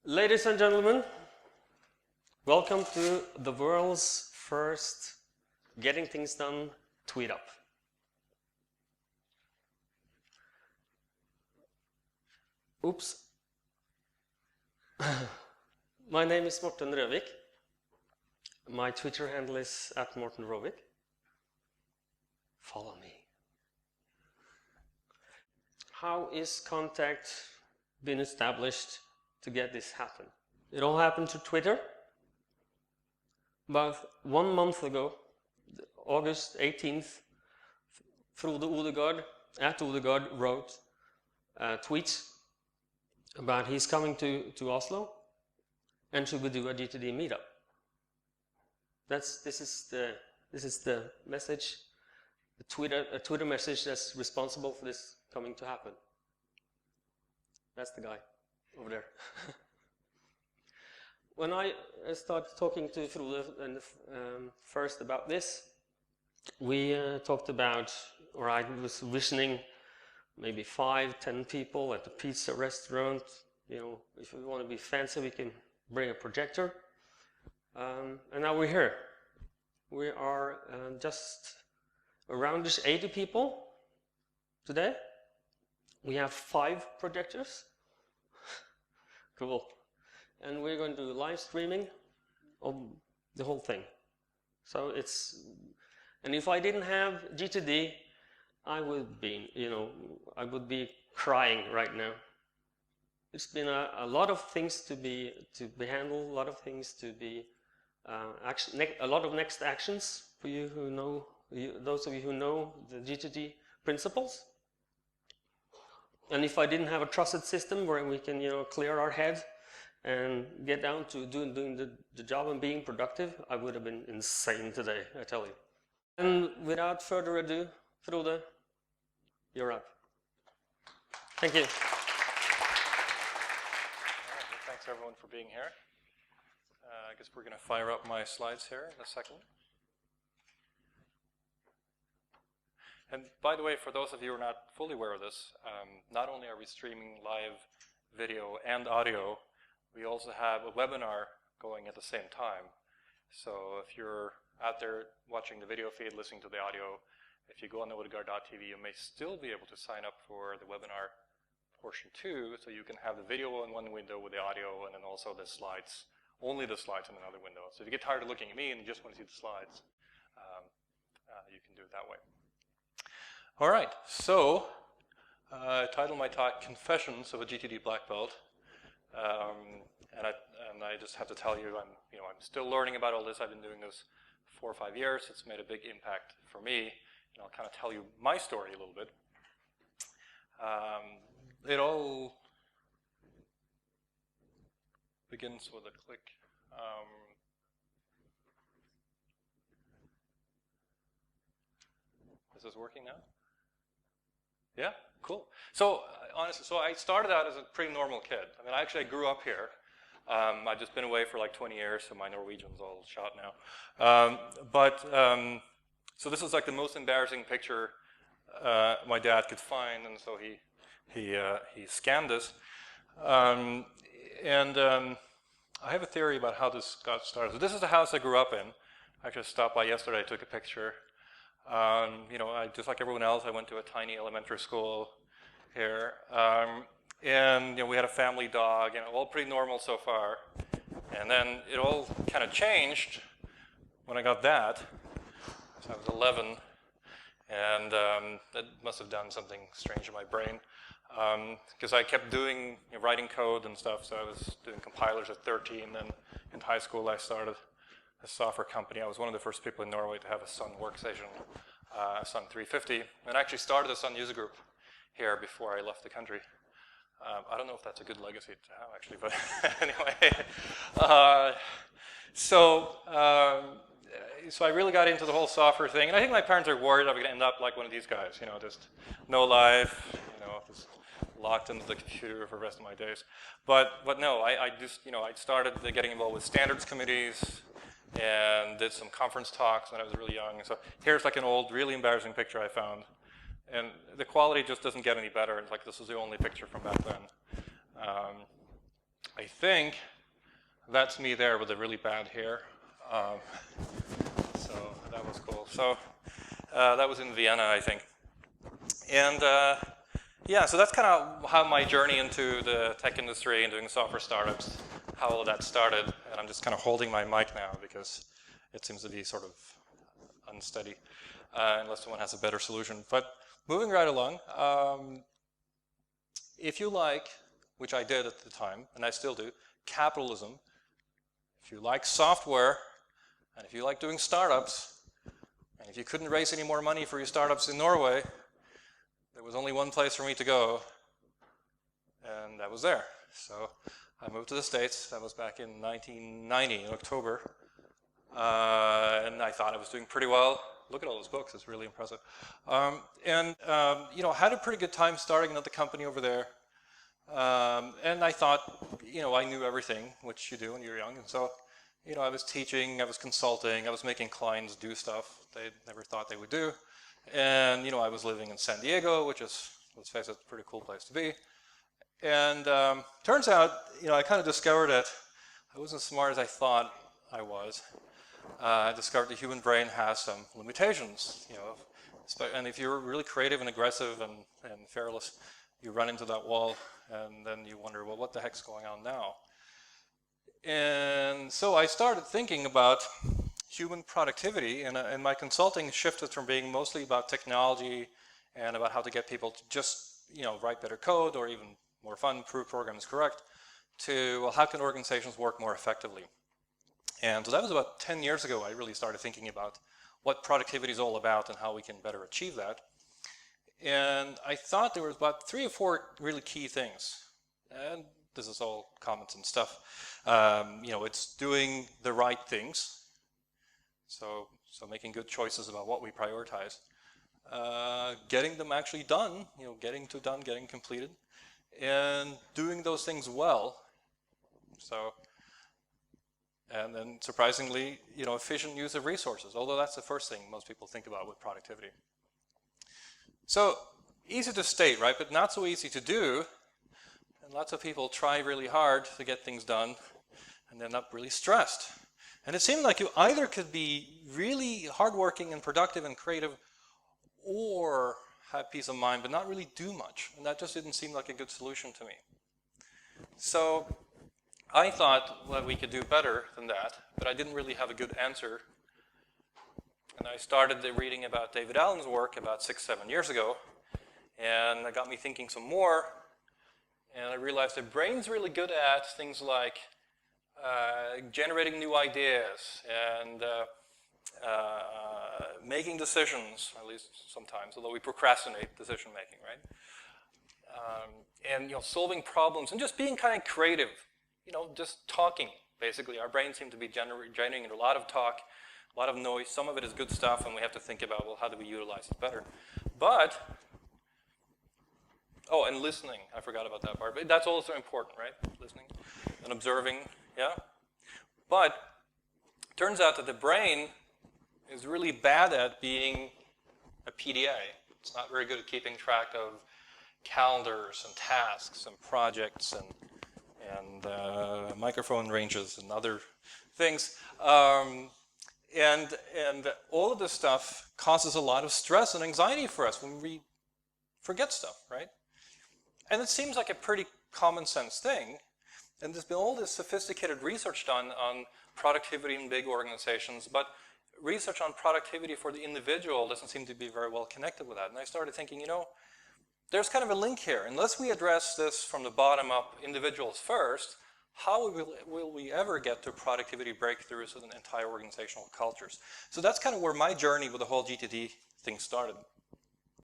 Ladies and gentlemen, welcome to the world's first Getting Things Done Tweetup. Oops. My name is Morten Røvik. My Twitter handle is @MortenRøvik. Follow me. How is contact been established to get this happen? It all happened to Twitter. About 1 month ago, August 18th, Frode Odegaard, @Odegaard, wrote tweets about he's coming to Oslo and should we do a GTD meetup. This is the message, a Twitter message that's responsible for this coming to happen. That's the guy over there. When I started talking to Frode first about this, we talked about, or I was visioning maybe 5-10 people at the pizza restaurant. You know, if we want to be fancy, we can bring a projector. And now we're here. We are just around 80 people today. We have 5 projectors. Cool. And we're going to do live streaming of the whole thing. So and if I didn't have GTD, I would be crying right now. It's been a lot of things to be handled, a lot of things to be a lot of next actions for you who know, those of you who know the GTD principles. And if I didn't have a trusted system where we can clear our head and get down to doing the job and being productive, I would have been insane today, I tell you. And without further ado, Frode, you're up. Thank you. Thanks everyone for being here. I guess we're going to fire up my slides here in a second. And by the way, for those of you who are not fully aware of this, not only are we streaming live video and audio, we also have a webinar going at the same time. So if you're out there watching the video feed, listening to the audio, if you go on odegaard.tv, you may still be able to sign up for the webinar portion too, so you can have the video in one window with the audio and then also the slides, only the slides in another window. So if you get tired of looking at me and you just want to see the slides, you can do it that way. All right, so I titled my talk Confessions of a GTD Black Belt. And I just have to tell you, I'm still learning about all this. I've been doing this 4 or 5 years. It's made a big impact for me, and I'll kind of tell you my story a little bit. It all begins with a click. Is this working now? Yeah, cool. So honestly, I started out as a pretty normal kid. I mean, I grew up here. I've just been away for like 20 years, so my Norwegian's all shot now. So this is like the most embarrassing picture my dad could find, and so he scanned this. I have a theory about how this got started. So this is the house I grew up in. I just stopped by yesterday. I took a picture. I just like everyone else, I went to a tiny elementary school here, and we had a family dog, all pretty normal so far. And then it all kind of changed when I got that. So I was 11, and that must have done something strange in my brain, because I kept doing writing code and stuff. So I was doing compilers at 13, and in high school I started a software company. I was one of the first people in Norway to have a Sun workstation, Sun 350, and I actually started a Sun user group here before I left the country. I don't know if that's a good legacy to have, actually, but anyway. So I really got into the whole software thing, and I think my parents are worried I was going to end up like one of these guys, just no life, just locked into the computer for the rest of my days. But no, I started getting involved with standards committees, and did some conference talks when I was really young. So here's like an old, really embarrassing picture I found. And the quality just doesn't get any better. It's like this is the only picture from back then. I think that's me there with the really bad hair. So that was cool. So that was in Vienna, I think. And yeah, so that's kind of how my journey into the tech industry and doing software startups, how all of that started. And I'm just kind of holding my mic now because it seems to be sort of unsteady, unless someone has a better solution. But moving right along, if you like, which I did at the time, and I still do, capitalism, if you like software, and if you like doing startups, and if you couldn't raise any more money for your startups in Norway, there was only one place for me to go, and that was there. So I moved to the States. That was back in 1990, in October. And I thought I was doing pretty well. Look at all those books. It's really impressive. You know, had a pretty good time starting another company over there. And I thought, you know, I knew everything, which you do when you're young. And so, you know, I was teaching, I was consulting, I was making clients do stuff they never thought they would do. And, you know, I was living in San Diego, which is, let's face it, a pretty cool place to be. And turns out, you know, I kind of discovered that I wasn't as smart as I thought I was. I discovered the human brain has some limitations, you know, and if you're really creative and aggressive and fearless, you run into that wall, and then you wonder, well, what the heck's going on now? And so I started thinking about human productivity, and my consulting shifted from being mostly about technology and about how to get people to just, you know, write better code or even more fun, prove programs correct, to, well, how can organizations work more effectively? And so that was about 10 years ago I really started thinking about what productivity is all about and how we can better achieve that. And I thought there was about 3 or 4 really key things. And this is all comments and stuff. You know, it's doing the right things. So making good choices about what we prioritize. Getting them actually done, you know, getting completed. And doing those things well. And then surprisingly, you know, efficient use of resources, although that's the first thing most people think about with productivity. So easy to state, right, but not so easy to do. And lots of people try really hard to get things done and end up really stressed. And it seemed like you either could be really hardworking and productive and creative or have peace of mind but not really do much. And that just didn't seem like a good solution to me. So I thought that we could do better than that, but I didn't really have a good answer. And I started reading about David Allen's work about 6-7 years ago, and it got me thinking some more, and I realized the brain's really good at things like generating new ideas and making decisions, at least sometimes, although we procrastinate decision making, right? And, you know, solving problems and just being kind of creative. You know, just talking, basically. Our brains seem to be generating a lot of talk, a lot of noise. Some of it is good stuff, and we have to think about, well, how do we utilize it better? But, oh, and listening. I forgot about that part. But that's also important, right? Listening and observing, yeah? But it turns out that the brain is really bad at being a PDA. It's not very good at keeping track of calendars and tasks and projects and microphone ranges and other things. And all of this stuff causes a lot of stress and anxiety for us when we forget stuff, right? And it seems like a pretty common sense thing. And there's been all this sophisticated research done on productivity in big organizations, but research on productivity for the individual doesn't seem to be very well connected with that. And I started thinking, you know, there's kind of a link here. Unless we address this from the bottom up, individuals first, how will we ever get to productivity breakthroughs in entire organizational cultures? So that's kind of where my journey with the whole GTD thing started.